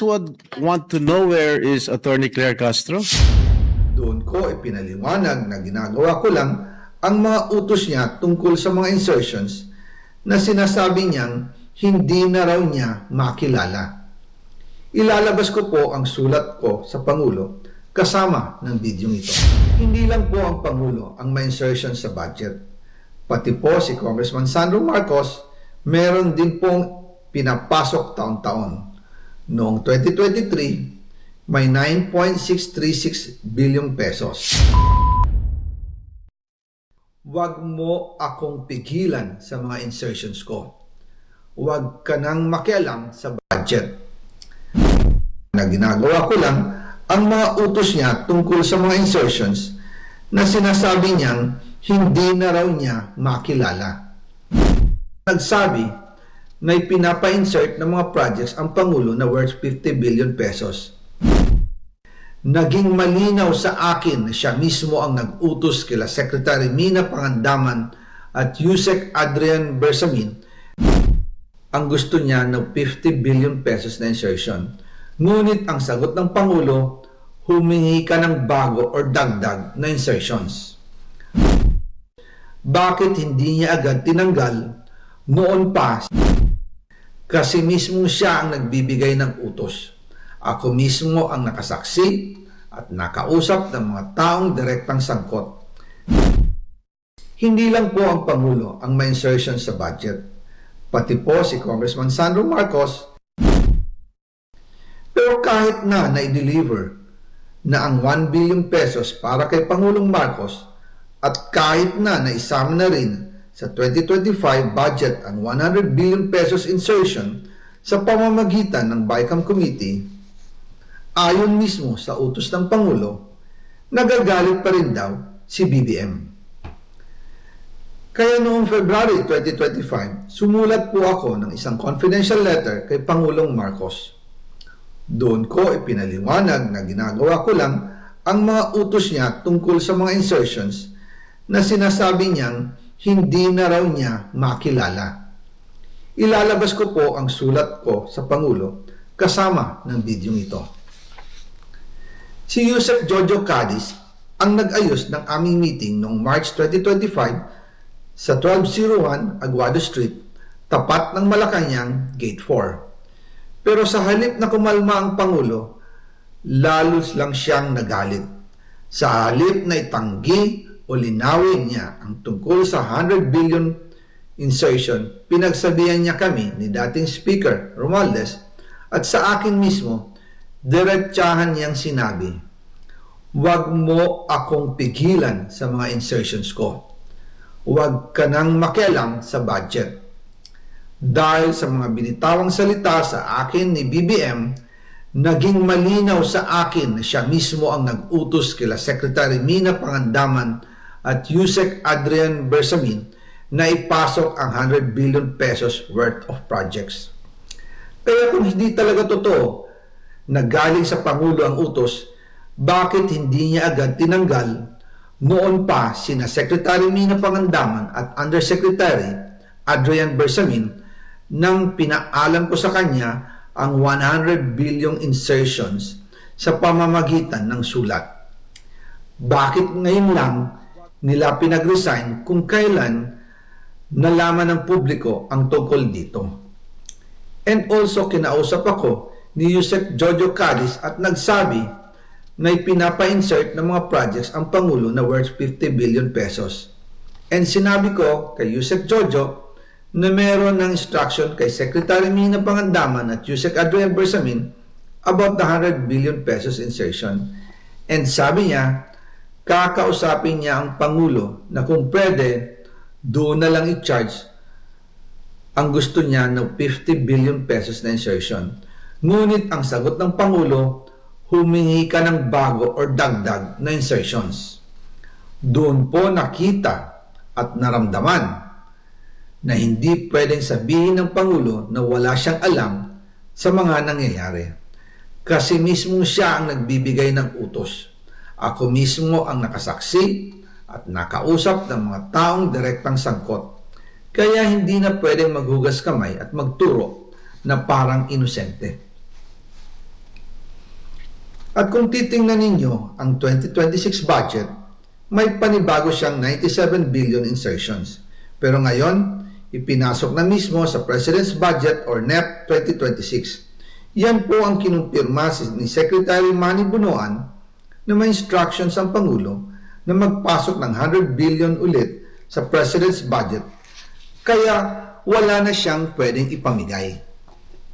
would want to know where is Attorney Claire Castro. Doon ko ipinaliwanag na ginagawa ko lang ang mga utos niya tungkol sa mga insertions na sinasabi niyang hindi na raw niya makilala. Ilalabas ko po ang sulat ko sa Pangulo kasama ng video ito. Hindi lang po ang Pangulo ang may insertion sa budget. Pati po si Congressman Sandro Marcos meron din pong pinapasok taon-taon. Noong 2023, may 9.636 billion pesos. Huwag mo akong pigilan sa mga insertions ko. Huwag ka nang makialam sa budget. Na ginagawa ko lang ang mga utos niya tungkol sa mga insertions na sinasabi niyang hindi na raw niya makilala. Nagsabi na pinapa-insert ng mga projects ang Pangulo na worth 50 billion pesos. Naging malinaw sa akin na siya mismo ang nag-utos kila Secretary Mina Pangandaman at Yusek Adrian Bersamin ang gusto niya ng 50 billion pesos na insertion. Ngunit ang sagot ng Pangulo, humingi ka ng bago or dagdag na insertions. Bakit hindi niya agad tinanggal noon pa? Kasi mismo siya ang nagbibigay ng utos. Ako mismo ang nakasaksi at nakausap ng mga taong direktang sangkot. Hindi lang po ang Pangulo ang may insertion sa budget. Pati po si Congressman Sandro Marcos. Pero kahit na i-deliver na ang 1 billion pesos para kay Pangulong Marcos at kahit na isama na rin sa 2025 budget ang 100 billion pesos insertion sa pamamagitan ng BICAM Committee, ayon mismo sa utos ng Pangulo, nagagalit pa rin daw si BBM. Kaya noong February 2025, sumulat po ako ng isang confidential letter kay Pangulong Marcos. Doon ko ipinaliwanag na ginagawa ko lang ang mga utos niya tungkol sa mga insertions na sinasabi niyang hindi na raw niya makilala. Ilalabas ko po ang sulat ko sa Pangulo kasama ng video ito. Si Yusek Jojo Cadiz ang nag-ayos ng aming meeting noong March 2025 sa 1201 Aguado Street, tapat ng Malacanang, Gate 4. Pero sa halip na kumalma ang Pangulo, lalos lang siyang nagalit. Sa halip na itanggi o linawin niya ang tungkol sa 100 billion insertion, pinagsabihan niya kami ni dating Speaker Romualdez at sa akin mismo, diretsahan niyang sinabi, "Huwag mo akong pigilan sa mga insertions ko. Huwag ka nang makialam sa budget." Dahil sa mga binitawang salita sa akin ni BBM, naging malinaw sa akin na siya mismo ang nag-utos kila Secretary Mina Pangandaman at Yusek Adrian Bersamin na ipasok ang 100 billion pesos worth of projects. Kaya kung hindi talaga totoo na galing sa Pangulo ang utos, bakit hindi niya agad tinanggal noon pa sina Secretary Mina Pangandaman at Undersecretary Adrian Bersamin nang pinaalam ko sa kanya ang 100 billion insertions sa pamamagitan ng sulat? Bakit ngayon lang nila pinag-resign kung kailan nalaman ng publiko ang tungkol dito? And also, kinausap ako ni Yusek Jojo Cadiz at nagsabi na pinapa-insert ng mga projects ang Pangulo na worth 50 billion pesos. And sinabi ko kay Yusek Jojo na meron ng instruction kay Secretary Mina Pangandaman at Yusek Adrian Bersamin about the 100 billion pesos insertion. And sabi niya, kakausapin niya ang Pangulo na kung pwede, doon na lang i-charge ang gusto niya ng 50 billion pesos na insertion. Ngunit ang sagot ng Pangulo, humingi ka ng bago or dagdag na insertions. Doon po nakita at naramdaman na hindi pwedeng sabihin ng Pangulo na wala siyang alam sa mga nangyayari. Kasi mismo siya ang nagbibigay ng utos. Ako mismo ang nakasaksi at nakausap ng mga taong direktang sangkot. Kaya hindi na pwedeng maghugas kamay at magturo na parang inosente. At kung titingnan ninyo ang 2026 budget, may panibago siyang 97 billion insertions. Pero ngayon, ipinasok na mismo sa President's Budget or NEP 2026. Yan po ang kinumpirma ni Secretary Manny Bunoan na may instructions ang Pangulo na magpasok ng 100 billion ulit sa President's Budget. Kaya wala na siyang pwedeng ipamigay.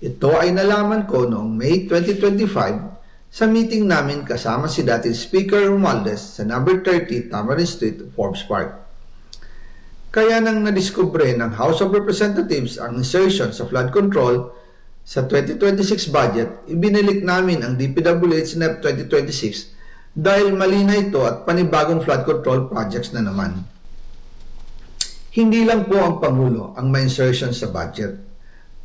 Ito ay nalaman ko noong May 2025 sa meeting namin kasama si dating Speaker Romualdez sa number 30 Tamarind Street, Forbes Park. Kaya nang nadiskubre ng House of Representatives ang insertion sa flood control sa 2026 budget, ibinalik namin ang DPWH NEP 2026 dahil mali na ito at panibagong flood control projects na naman. Hindi lang po ang Pangulo ang may insertion sa budget.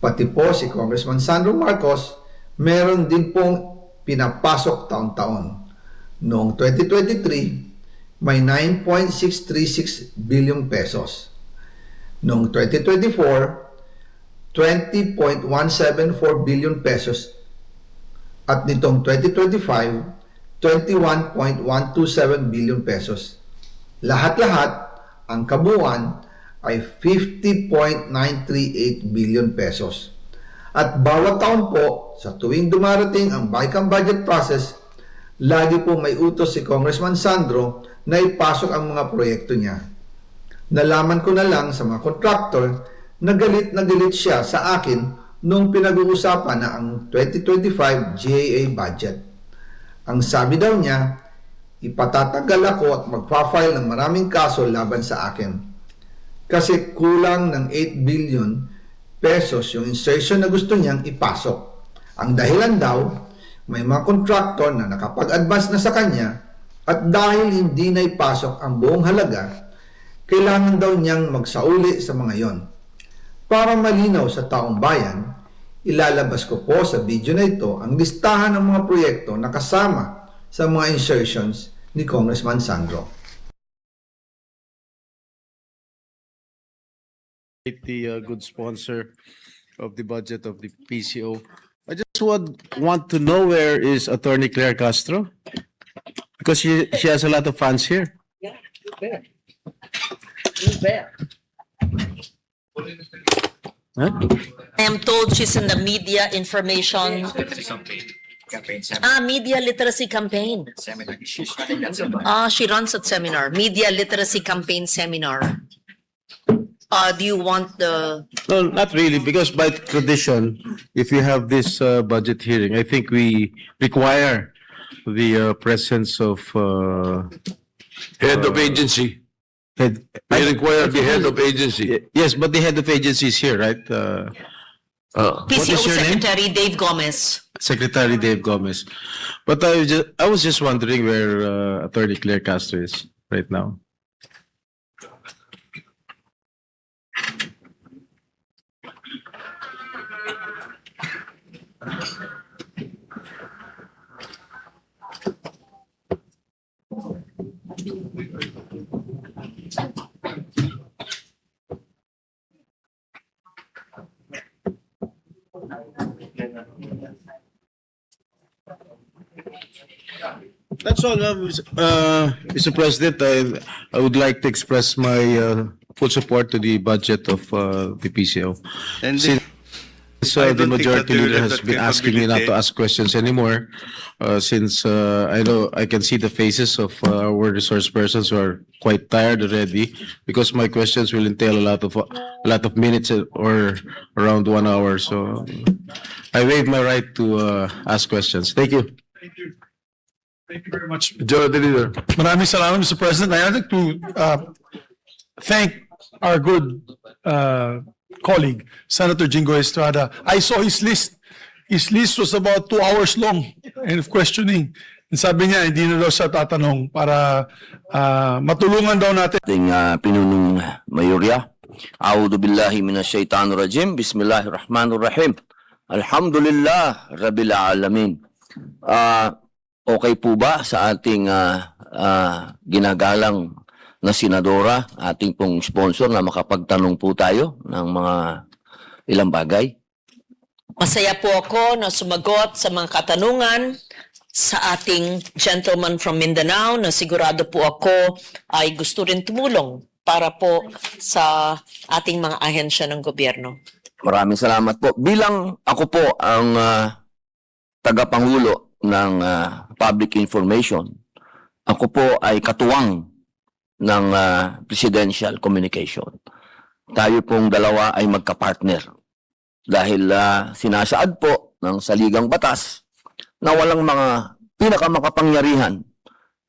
Pati po si Congressman Sandro Marcos, meron din pong pinapasok taon-taon. Noong 2023, may 9.636 billion pesos. Noong 2024, 20.174 billion pesos. At nitong 2025, 21.127 billion pesos. Lahat-lahat, ang kabuuan ay 50.938 billion pesos. At bawat taon po, sa tuwing dumarating ang BICAM budget process, lagi po may utos si Congressman Sandro na ipasok ang mga proyekto niya. Nalaman ko na lang sa mga contractor na galit siya sa akin nung pinag-uusapan na ang 2025 GAA budget. Ang sabi daw niya, ipatatagal ako at magpa-file ng maraming kaso laban sa akin. Kasi kulang ng 8 billion pesos yung insertion na gusto niyang ipasok. Ang dahilan daw, may mga contractor na nakapag-advance na sa kanya at dahil hindi na ipasok ang buong halaga, kailangan daw niyang magsauli sa mga yon. Para malinaw sa taong bayan, ilalabas ko po sa video na ito ang listahan ng mga proyekto na kasama sa mga insertions ni Congressman Sandro. The good sponsor of the budget of the PCO. I just want to know where is Attorney Claire Castro? Because she has a lot of fans here. Yeah, you bet. You bet. Huh? I am told she's in the media information, media literacy campaign. She runs at seminar, media literacy campaign seminar. Do you want the, No, not really, because by tradition, if you have this budget hearing, I think we require the presence of Head of agency. head. We require the head of agency. Yes, but the head of agency is here, right? PCO is your name? Secretary Dave Gomez? Secretary Dave Gomez. But I was just wondering where Attorney Claire Castro is right now. That's all, Mr. President. I would like to express my full support to the budget of the PCO. And Since I the don't think that majority they will leader have has that been asking me not to capability. ask questions anymore, since I know I can see the faces of our resource persons who are quite tired already, because my questions will entail a lot of minutes or around 1 hour. So I waive my right to ask questions. Thank you. Thank you very much. Majority Leader. Maraming salamat, Mr. President. I'd like to thank our good colleague, Senator Jingo Estrada. I saw his list. His list was about 2 hours long and of questioning. And sabi niya, hindi na daw siya tatanong para matulungan daw natin. ating pinunong mayorya. A'udhu billahi minasyaitanir rajim. Bismillahirrahmanirrahim. Alhamdulillah rabbil alamin. Okay po ba sa ating ginagalang na senadora, ating pong sponsor na makapagtanong po tayo ng mga ilang bagay? Masaya po ako na sumagot sa mga katanungan sa ating gentleman from Mindanao na sigurado po ako ay gusto rin tumulong para po sa ating mga ahensya ng gobyerno. Maraming salamat po. Bilang ako po ang tagapangulo ng public information, ako po ay katuwang ng presidential communication. Tayo pong dalawa ay magkapartner dahil sinasaad po ng saligang batas na walang mga pinakamakapangyarihan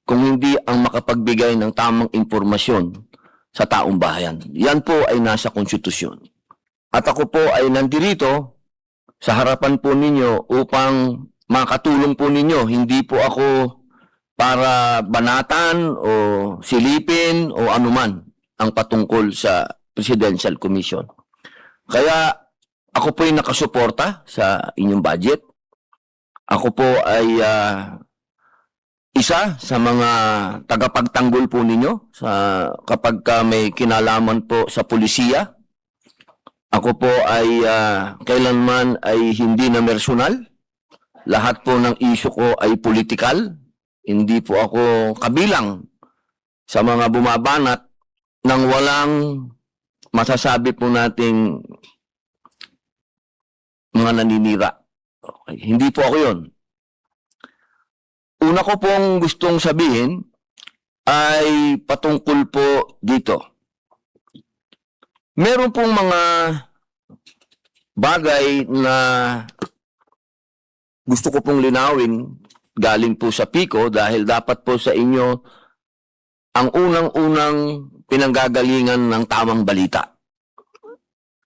kung hindi ang makapagbigay ng tamang impormasyon sa taong bayan. Yan po ay nasa konstitusyon. At ako po ay nandirito sa harapan po ninyo upang makatulong po ninyo. Hindi po ako para banatan o silipin o anuman ang patungkol sa Presidential Commission. Kaya ako po ay nakasuporta sa inyong budget. Ako po ay isa sa mga tagapagtanggol po ninyo kapag may kinalaman po sa pulisiya. Ako po ay kailanman ay hindi na personal. Lahat po ng isyu ko ay politikal. Hindi po ako kabilang sa mga bumabanat ng walang masasabi po nating mga naninira. Okay. Hindi po ako yun. Una ko pong gustong sabihin ay patungkol po dito. Meron pong mga bagay na gusto ko pong linawin galing po sa PICO dahil dapat po sa inyo ang unang-unang pinanggagalingan ng tamang balita.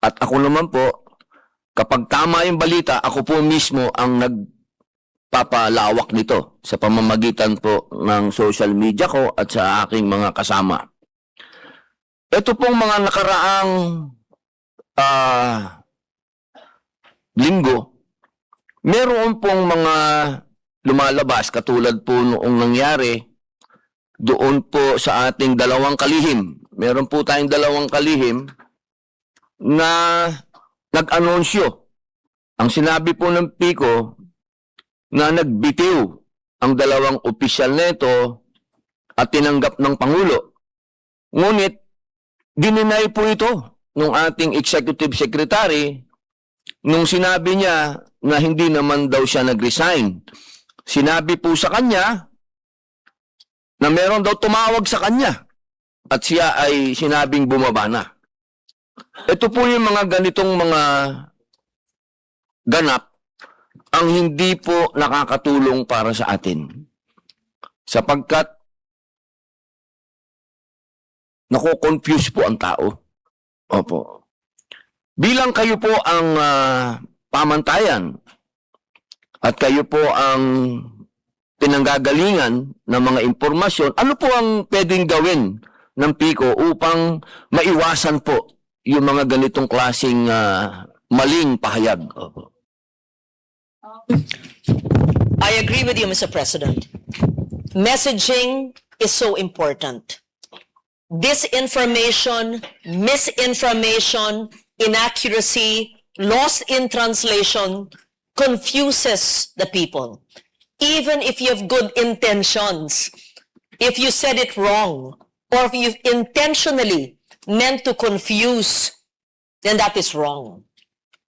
At ako naman po, kapag tama yung balita, ako po mismo ang nagpapalawak nito sa pamamagitan po ng social media ko at sa aking mga kasama. Ito pong mga nakaraang linggo, meron pong mga lumalabas katulad po noong nangyari doon po sa ating dalawang kalihim. Meron po tayong dalawang kalihim na nag-anunsyo. Ang sinabi po ng PICO na nagbitiw ang dalawang opisyal nito at tinanggap ng Pangulo. Ngunit, dininay po ito ng ating executive secretary nung sinabi niya na hindi naman daw siya nag-resign. Sinabi po sa kanya na meron daw tumawag sa kanya at siya ay sinabing bumaba na. Ito po yung mga ganitong mga ganap ang hindi po nakakatulong para sa atin. Sapagkat nako-confuse po ang tao. Opo. Bilang kayo po ang pamantayan at kayo po ang pinanggagalingan ng mga impormasyon, ano po ang pwedeng gawin ng PICO upang maiwasan po yung mga ganitong klaseng maling pahayag? I agree with you, Mr. President. Messaging is so important. Disinformation, misinformation, inaccuracy, lost in translation confuses the people. Even if you have good intentions, if you said it wrong, or if you intentionally meant to confuse, then that is wrong.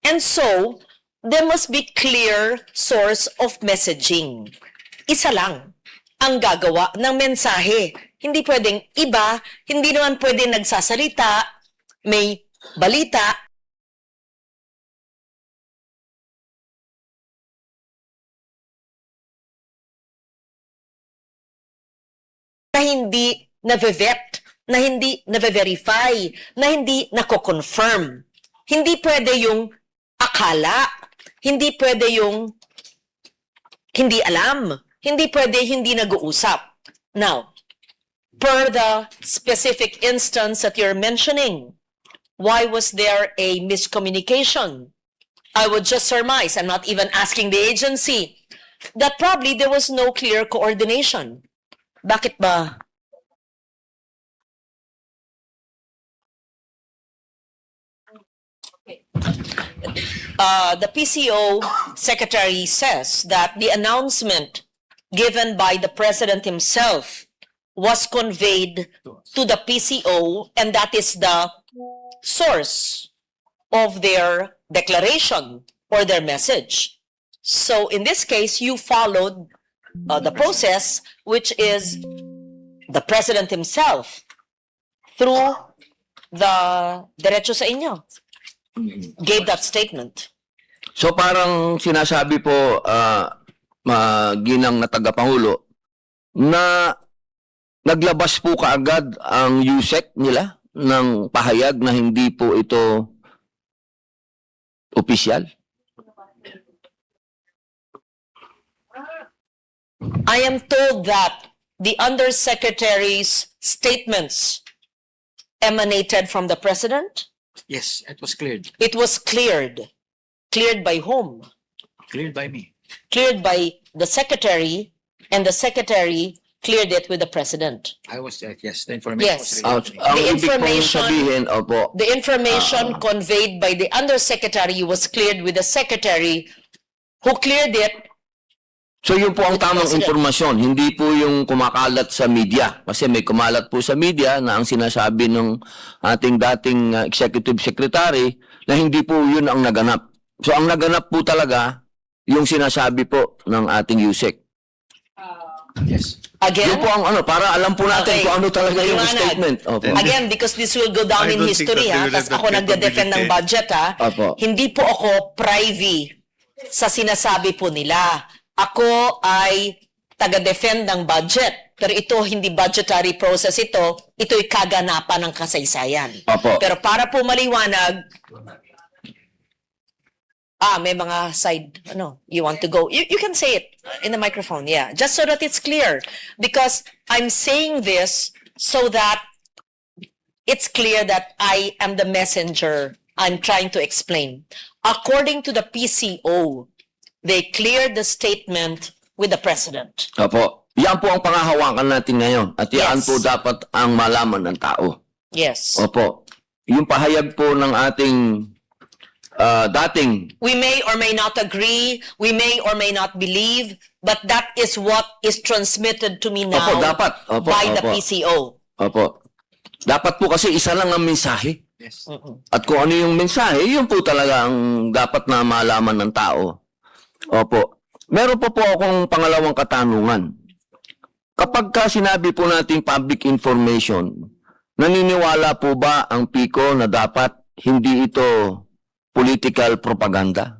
And so, there must be clear source of messaging. Isa lang ang gagawa ng mensahe. Hindi pwedeng iba, hindi naman pwedeng nagsasalita, may balita, na hindi na-vet, na hindi na-verify, na hindi nako-confirm. Hindi pwede yung akala, hindi pwede yung hindi alam, hindi pwede hindi nag-uusap. Now, per the specific instance that you're mentioning, why was there a miscommunication? I would just surmise, I'm not even asking the agency, that probably there was no clear coordination. Bakit ba? The PCO secretary says that the announcement given by the President himself was conveyed to the PCO, and that is the source of their declaration or their message. So in this case, you followed the process, which is the President himself through the Derecho sa Inyo gave that statement. So parang sinasabi po, ginang na tagapangulo, na naglabas po kaagad ang USEC nila ng pahayag na hindi po ito opisyal? I am told that the Undersecretary's statements emanated from the President. Yes, it was cleared. It was cleared. Cleared by whom? Cleared by me. Cleared by the Secretary, and the Secretary cleared it with the President. I was, yes, the information Yes. was relayed to me. Ang The ibig pong information- sabihin, opo, The information conveyed by the Undersecretary was cleared with the Secretary, who cleared it. so yun po ang tamang President. impormasyon, hindi po yung kumakalat sa media. Kasi may kumalat po sa media na ang sinasabi ng ating dating Executive Secretary na hindi po yun ang naganap. So ang naganap po talaga yung sinasabi po ng ating USEC. Yes. Again, Yun po ang ano, para alam po natin Okay. kung ano talaga yung Liwanag. statement. Opo. again, because this will go down I in don't think history, that ha? they will Tapos have ako that nagde-defend ng capability. budget, ha? Opo. Hindi po ako privy sa sinasabi po nila. Ako ay taga-defend ng budget. Pero ito, hindi budgetary process ito. Ito'y kaganapan ng kasaysayan. Opo. Pero para po maliwanag, may mga side, you want to go. You can say it in the microphone, yeah. Just so that it's clear. Because I'm saying this so that it's clear that I am the messenger I'm trying to explain. According to the PCO, they cleared the statement with the President. Opo. Yan po ang pangahawakan natin ngayon. At yan Yes. po dapat ang malaman ng tao. Yes. Opo. Yung pahayag po ng ating dating We may or may not agree, we may or may not believe, but that is what is transmitted to me now Opo, dapat. Opo, by the opo. PCO. Opo. Dapat po kasi isa lang ang mensahe. Yes. At kung ano yung mensahe, yun po talaga ang dapat na malaman ng tao. Opo. Meron po akong pangalawang katanungan. Kapag ka sinabi po nating public information, naniniwala po ba ang PICO na dapat hindi ito political propaganda?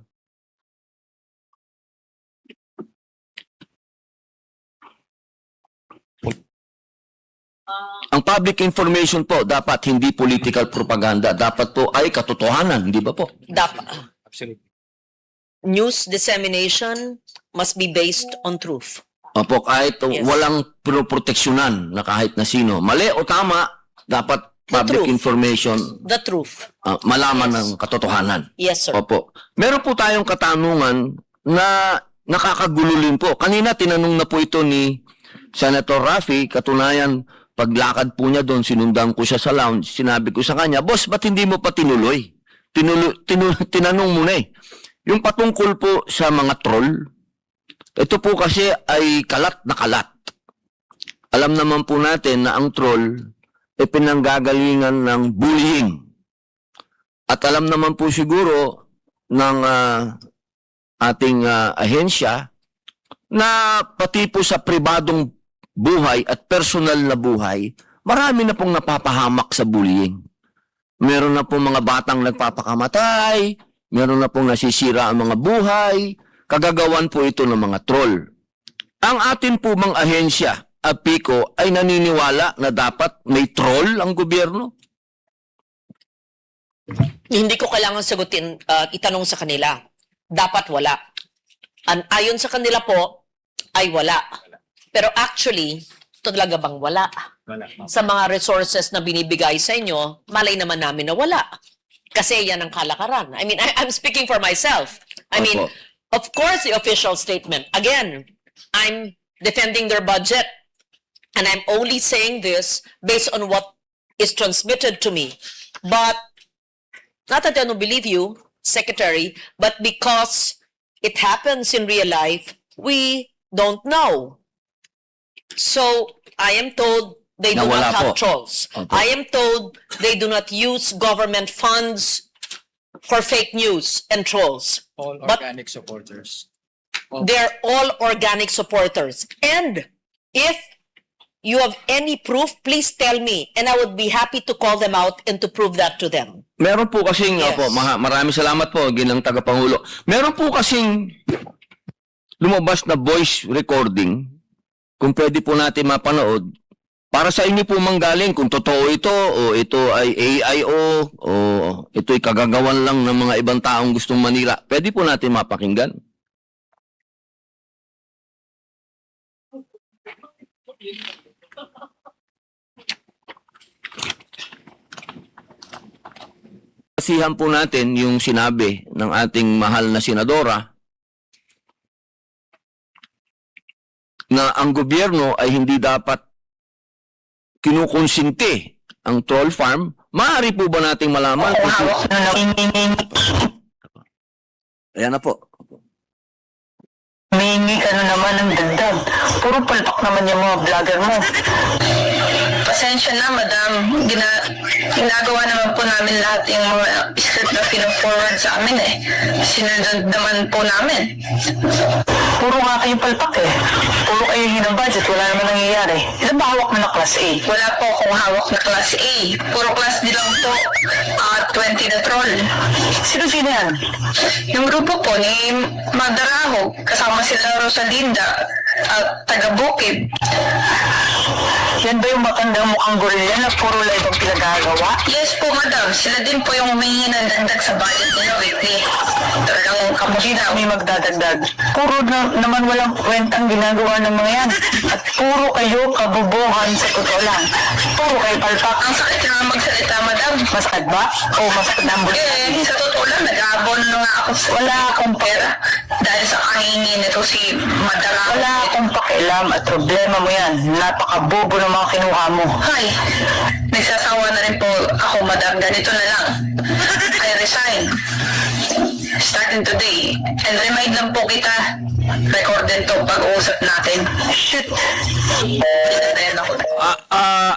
Ang public information po dapat hindi political propaganda, dapat po ay katotohanan, di ba po? Absolutely. News dissemination must be based on truth. Opo, kahit Yes. walang pinoproteksyonan na kahit na sino. Mali o tama, dapat public truth. information The truth. malaman Yes. ng katotohanan. Yes, sir. Opo. Meron po tayong katanungan na nakakagululin po. Kanina tinanong na po ito ni Senator Raffy, katunayan paglakad po niya doon, sinundan ko siya sa lounge, sinabi ko sa kanya, boss, ba't hindi mo pa tinuloy? Tinanong mo na eh. Yung patungkol po sa mga troll, ito po kasi ay kalat na kalat. Alam naman po natin na ang troll ay pinanggagalingan ng bullying. At alam naman po siguro ng ating ahensya na pati po sa pribadong buhay at personal na buhay, marami na pong napapahamak sa bullying. Meron na pong mga batang nagpapakamatay, meron na pong nasisira ang mga buhay, kagagawan po ito ng mga troll. Ang atin po bang ahensya, PICO, ay naniniwala na dapat may troll ang gobyerno? Hindi ko kailangan sagutin, itanong sa kanila. Dapat wala. Ayon sa kanila po, ay wala. Pero actually, talaga bang wala? Wala. Sa mga resources na binibigay sa inyo, malay naman namin na wala. Kasi yan ang kalakaran. I mean, I'm speaking for myself. I mean, Opo. of course, the official statement. Again, I'm defending their budget. And I'm only saying this based on what is transmitted to me. But, not that I don't believe you, Secretary, but because it happens in real life, we don't know. So I am told they do Nawala not have po. trolls. Opo. I am told they do not use government funds for fake news and trolls. All But- organic supporters. They're all organic supporters. And if you have any proof, please tell me, and I would be happy to call them out and to prove that to them. Meron po kasing, Yes. opo, maraming salamat po, ginang tagapangulo. Meron po kasing lumabas na voice recording, kung pwede po natin mapanood, para sa inyo po manggaling kung totoo ito, o ito ay AIO, o ito'y kagagawan lang ng mga ibang taong gustong manira. Pwede po natin mapakinggan. Kasihan po natin yung sinabi ng ating mahal na senadora na ang gobyerno ay hindi dapat kinukonsinti ang troll farm. Maaari po ba nating malaman? Ayan na po. May ano naman ang dagdag. Puro palpak naman yung mga vlogger mo. Pasensya na, madam. Ginagawa naman po namin lahat yung mga script na pino-forward sa amin eh. Sinunod naman po namin. Puro nga kayong palpak eh. Puro kayo ng budget. Wala naman nangyayari. Ilan ba hawak mo na class A? Wala po akong hawak na class A. Puro class D lang po. 20 na troll. Sino-sino yan? Yung grupo po ni Magdarahog. Kasama sila Rosalinda at taga-Bukid. Yan ba yung matandang mukhang gorilla na puro live ang pinagagawa? Yes po, madam. Sila din po yung humingi ng dagdag sa budget nila weekly. Talagang kamusta may magdadagdag. Puro naman walang kwentang ginagawa ng mga yan. At puro kayo kabubuhan sa totoo lang. Puro kayo palpak. Ang sakit na magsalita, madam. Masakit ba? O masakit na ang bulit? Eh, sa totoo lang, nag-aabon na nga ako. Wala akong pera. Dahil sa kahingin nito si Madara. Wala akong pakialam at problema mo yan. Napakabobo ng mga kinuha mo. Hay, nagsasawa na rin po ako, madam. Ganito na lang. I resign. Starting today. And remind lang po kita, recorded to pag-uusap natin. Shit.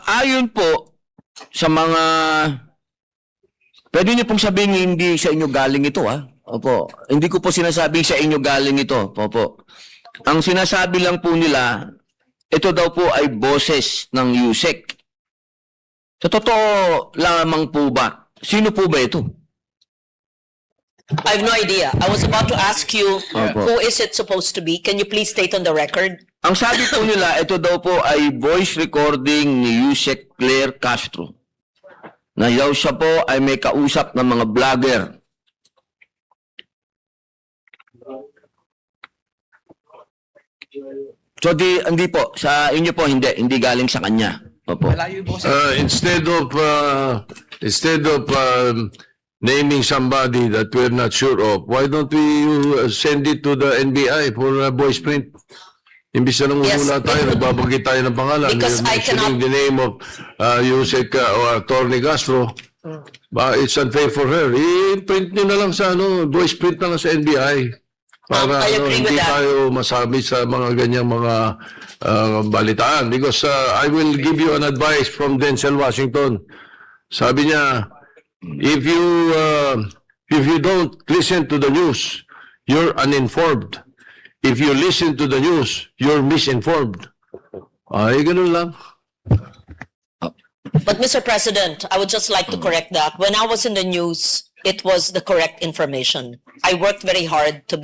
Ayon po sa mga... Pwede niyo pong sabihin hindi sa inyo galing ito, ha? Opo. Hindi ko po sinasabing sa inyo galing ito. Opo. Ang sinasabi lang po nila, ito daw po ay boses ng USEC. Sa totoo lamang po ba? Sino po ba ito? I have no idea. I was about to ask you, Opo. who is it supposed to be? Can you please state on the record? Ang sabi po nila, ito daw po ay voice recording ni USEC Claire Castro. Na daw siya po ay may kausap ng mga vlogger. So hindi po, sa inyo po hindi galing sa kanya. Opo. Malayo po sa... Instead of naming somebody that we're not sure of, why don't we send it to the NBI for voice print? Imbis na Yes. namumula tayo, nagbabanggit tayo ng pangalan. Because You're I mentioning cannot- the name of Yusek or Attorney Castro. It's unfair for her. I-print nyo na lang sa voice print na lang sa NBI. Para I agree with hindi that. tayo masabi sa mga ganyang mga balitaan. Because I will give you an advice from Denzel Washington. Sabi niya, if you don't listen to the news, you're uninformed. If you listen to the news, you're misinformed. Ay, ganun lang. But Mr. President, I would just like to correct that. When I was in the news, it was the correct information. I worked very hard to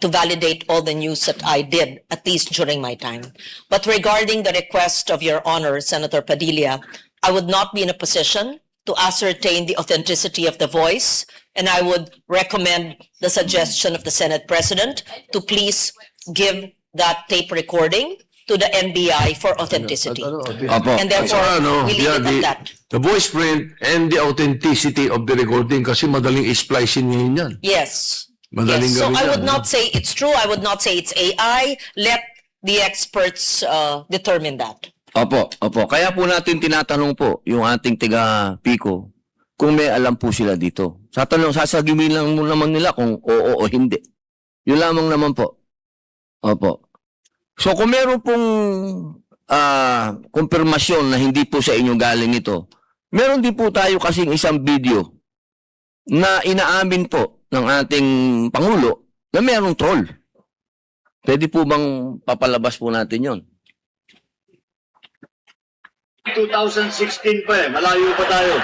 validate all the news that I did, at least during my time. But regarding the request of Your Honor, Senator Padilla, I would not be in a position to ascertain the authenticity of the voice, and I would recommend the suggestion of the Senate President to please give that tape recording to the NBI for authenticity. Opo. And therefore, we leave it at that. The voice print and the authenticity of the recording kasi madaling i-splice niyo yan. Yes. Madaling Yes. So gawin I yan, would no? not say it's true. I would not say it's AI. Let the experts determine that. Opo. Kaya po natin tinatanong po yung ating tiga Pico kung may alam po sila dito. Sasagimin lang mo naman nila kung oo o hindi. Yun lamang naman po. Opo. So kung meron pong kumpirmasyon na hindi po sa inyo galing ito, meron din po tayo kasing isang video na inaamin po ng ating Pangulo na merong troll. Pwede po bang papalabas po natin yon? 2016 pa malayo pa tayo.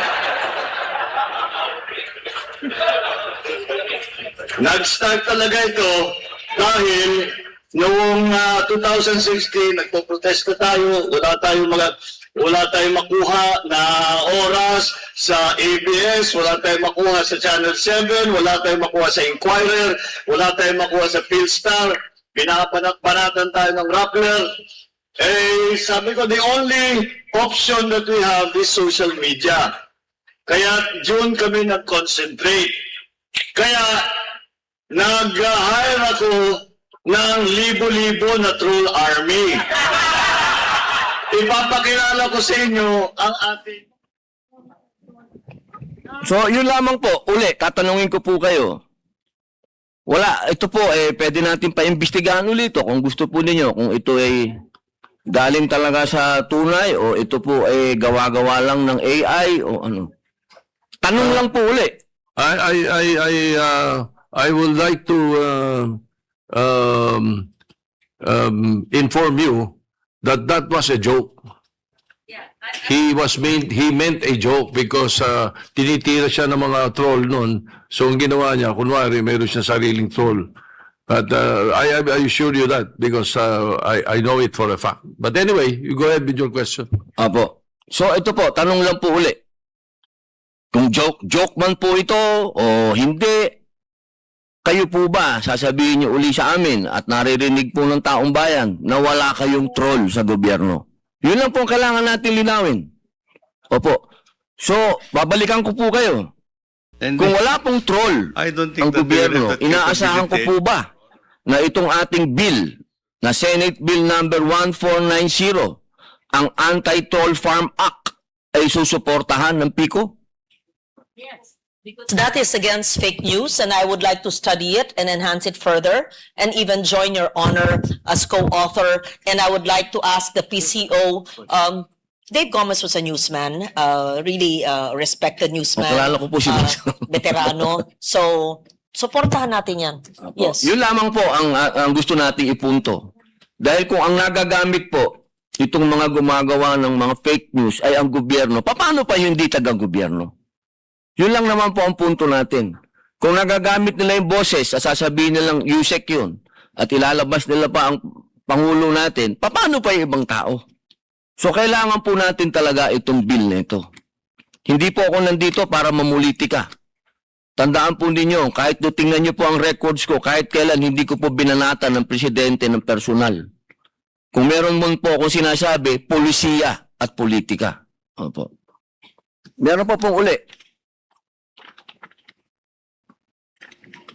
Nag-start talaga ito dahil noong 2016 nagpo-protesta tayo, wala tayong makuha na oras sa ABS, wala tayong makuha sa Channel 7, wala tayong makuha sa Inquirer, wala tayong makuha sa Philstar, pinapanatan tayo ng Rappler. Eh, sabi ko, the only option that we have is social media. Kaya June kami nag-concentrate. Kaya nag-hire ako ng libo-libo na troll army. Ipapakilala ko sa inyo ang ating... So, yun lamang po. Uli, tatanungin ko po kayo. Wala, ito po, pwede natin pa-imbestigahan ulit ito kung gusto po ninyo. Kung ito ay galing talaga sa tunay o ito po ay gawa-gawa lang ng AI o ano. Tanong lang po uli. I would like to inform you that that was a joke. He meant a joke because tinitira siya ng mga troll noon. So ang ginawa niya, kunwari mayroon siya sariling troll. But I assure you that because I know it for a fact. But anyway, you go ahead with your question. Apo. So ito po, tanong lang po uli. Kung joke man po ito o hindi, kayo po ba sasabihin niyo uli sa amin at naririnig po ng taong bayan na wala kayong troll sa gobyerno? Yun lang po ang kailangan natin linawin. Opo. So, babalikan ko po kayo. Kung wala pong troll ang gobyerno, inaasahan ko po ba na itong ating bill, na Senate Bill number 1490, ang Anti-Troll Farm Act, ay susuportahan ng PICO? That is against fake news, and I would like to study it and enhance it further, and even join your honor as co-author. And I would like to ask the PCO, Dave Gomez was a newsman, really respected newsman, Kilala ko po si veterano. So, supportahan natin yan. Yes. Yun lamang po ang gusto nating ipunto. Dahil kung ang nagagamit po, itong mga gumagawa ng mga fake news ay ang gobyerno, paano pa yung hindi taga-gobyerno? Yun lang naman po ang punto natin. Kung nagagamit nila yung boses, sasabihin nilang USEC yun, at ilalabas nila pa ang Pangulo natin, paano pa yung ibang tao? So kailangan po natin talaga itong bill na ito. Hindi po ako nandito para mamulitika. Tandaan po ninyo, kahit tingnan nyo po ang records ko, kahit kailan hindi ko po binanatan ng presidente ng personal. Kung meron mo po akong sinasabi, polisiya at politika. Opo. Meron pa pong uli.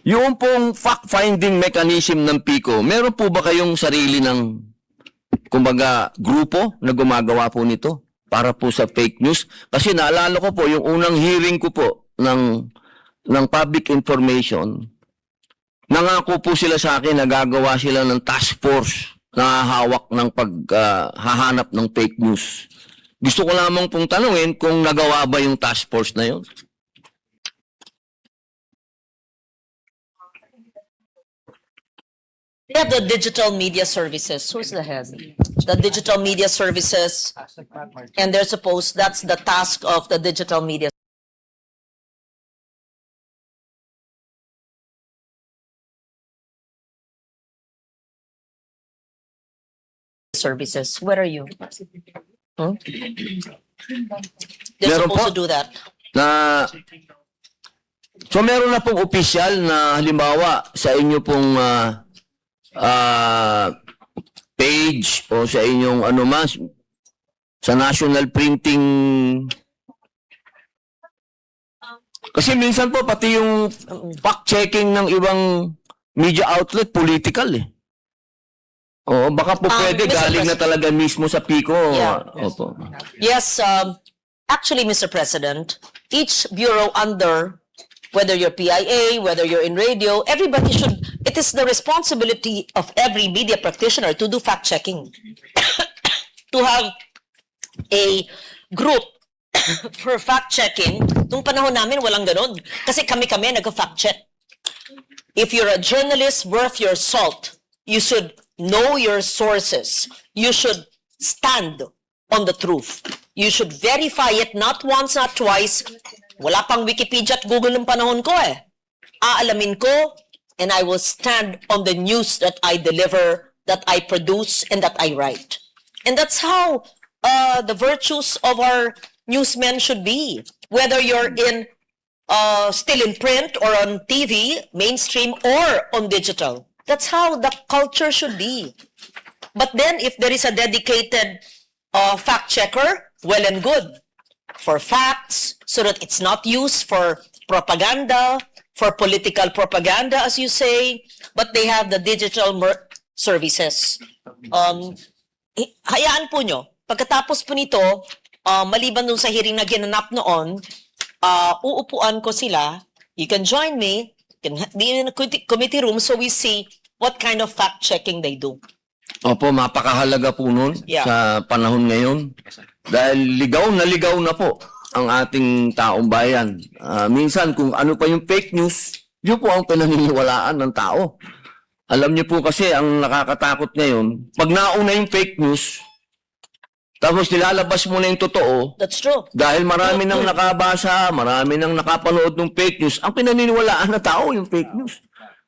Yung pong fact-finding mechanism ng PICO, meron po ba kayong sarili ng, kumbaga, grupo na gumagawa po nito para po sa fake news? Kasi naalala ko po, yung unang hearing ko po ng public information, nangako po sila sa akin na gagawa sila ng task force na hawak ng paghahanap ng fake news. Gusto ko lamang pong tanungin kung nagawa ba yung task force na yun? We have the digital media services. Who's the head? The digital media services. And they're supposed, that's the task of the digital media services. Where are you? Hmm? They're Meron supposed po. to do that. So meron na pong opisyal na halimbawa sa inyo pong page o sa inyong sa national printing. Kasi minsan po pati yung fact-checking ng ibang media outlet political eh. Oo, baka po pwede Mr. galing na President. talaga mismo sa PICO. Yeah. Opo. Yes, actually, Mr. President, each bureau under whether you're PIA, whether you're in radio, everybody should, it is the responsibility of every media practitioner to do fact-checking. To have a group for fact-checking. Nung panahon namin, walang ganun. Kasi kami-kami nag-fact-check. If you're a journalist worth your salt, you should know your sources. You should stand on the truth. You should verify it not once, not twice. Wala pang Wikipedia at Google ng panahon ko eh. Aalamin ko, and I will stand on the news that I deliver, that I produce, and that I write. And that's how the virtues of our newsmen should be. Whether you're in still in print or on TV, mainstream or on digital. That's how the culture should be. But then if there is a dedicated fact checker, well and good. For facts, so that it's not used for propaganda, for political propaganda, as you say, but they have the digital services. Hayaan po nyo, pagkatapos po nito, maliban dun sa hearing na ginanap noon, uupuan ko sila. You can join me, you can be in a committee room so we see what kind of fact-checking they do. Opo, mapakahalaga po nun Yeah. sa panahon ngayon. Dahil ligaw na po ang ating taong bayan. Minsan kung ano pa yung fake news, yun po ang pinaniniwalaan ng tao. Alam niyo po kasi ang nakakatakot ngayon, pag nauna yung fake news, tapos nilalabas mo na yung totoo, That's true. dahil marami nang nakabasa, marami nang nakapanood ng fake news, ang pinaniniwalaan na tao yung fake news.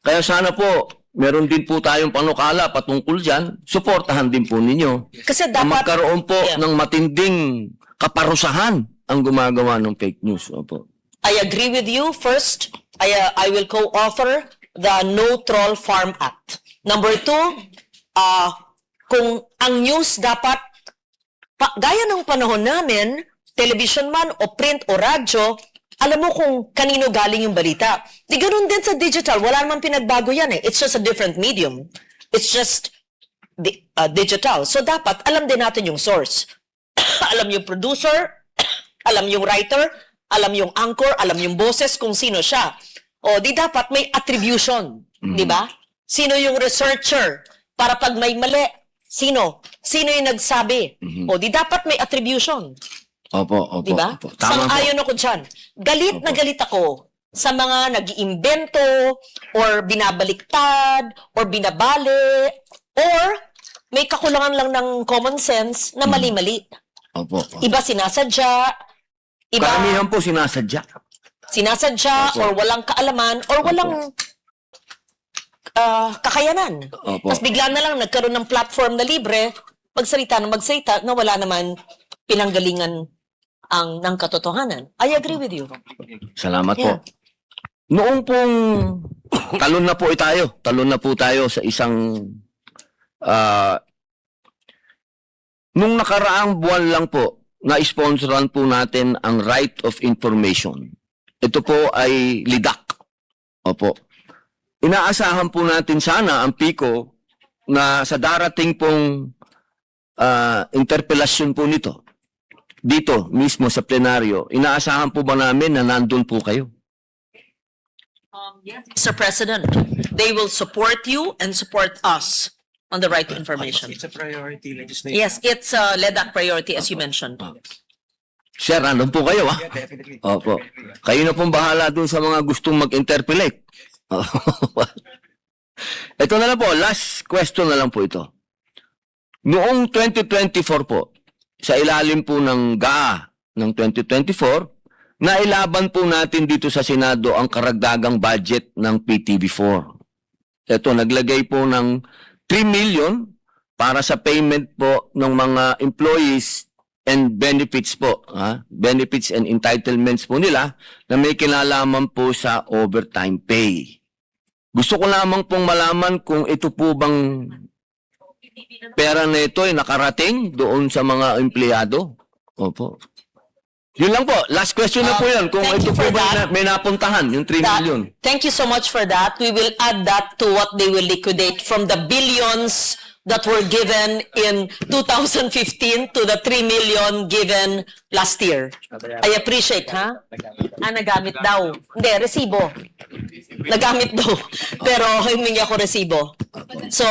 Kaya sana po, meron din po tayong panukala patungkol dyan, suportahan din po ninyo. Kasi Na dapat, magkaroon po Yeah. ng matinding kaparusahan ang gumagawa ng fake news. Opo. I agree with you. First, I will co-author the No Troll Farm Act. Number 2, kung ang news dapat, gaya ng panahon namin, television man o print o radyo, alam mo kung kanino galing yung balita. Di ganun din sa digital. Wala namang pinagbago yan eh. It's just a different medium. It's just digital. So dapat alam din natin yung source. Alam yung producer, alam yung writer, alam yung anchor, alam yung boses kung sino siya. O di dapat may attribution, di ba? Sino yung researcher para pag may mali, sino yung nagsabi? O di dapat may attribution, Opo. di ba? Opo. Tama po. Sang-ayon ako dyan. Galit na galit ako sa mga nag-iimbento or binabaliktad or binabali or may kakulangan lang ng common sense na mali-mali. Opo. Iba sinasadya, iba Karamihan po sinasadya. Opo. Or walang kaalaman or walang kakayanan. Opo. Tapos bigla na lang nagkaroon ng platform na libre, magsalita na wala naman pinanggalingan ng katotohanan. I agree with you. Salamat Yeah. po. Noong pong talon na po tayo sa isang nung nakaraang buwan lang po na-sponsoran po natin ang Right of Information. Ito po ay LIDAC. Opo. Inaasahan po natin sana ang PICO na sa darating pong interpelasyon po nito dito mismo sa plenaryo, inaasahan po ba namin na nandun po kayo? Mr. President, they will support you and support us on the right to information. It's a priority legislation. Yes, it's a LEDAC priority as you mentioned. Sir, nandun po kayo, ha? Yeah, definitely. Opo. Kayo na pong bahala dun sa mga gustong mag-interpellate. Ito na lang po, last question na lang po ito. Noong 2024 po, sa ilalim po ng GAA ng 2024, nailaban po natin dito sa Senado ang karagdagang budget ng PTV4. Ito, naglagay po ng 3 million para sa payment po ng mga employees and benefits po, benefits and entitlements po nila na may kinalaman po sa overtime pay. Gusto ko lamang pong malaman kung ito po bang pera na ito ay nakarating doon sa mga empleyado. Opo. Yun lang po. Last question na po yan. Kung Thank ito you po for ba that. may napuntahan, yung 3 million. Thank you so much for that. We will add that to what they will liquidate from the billions that were given in 2015 to the 3 million given last year. I appreciate, ha? Nagamit daw. Hindi, resibo. Nagamit daw. Pero humingi ako resibo. So,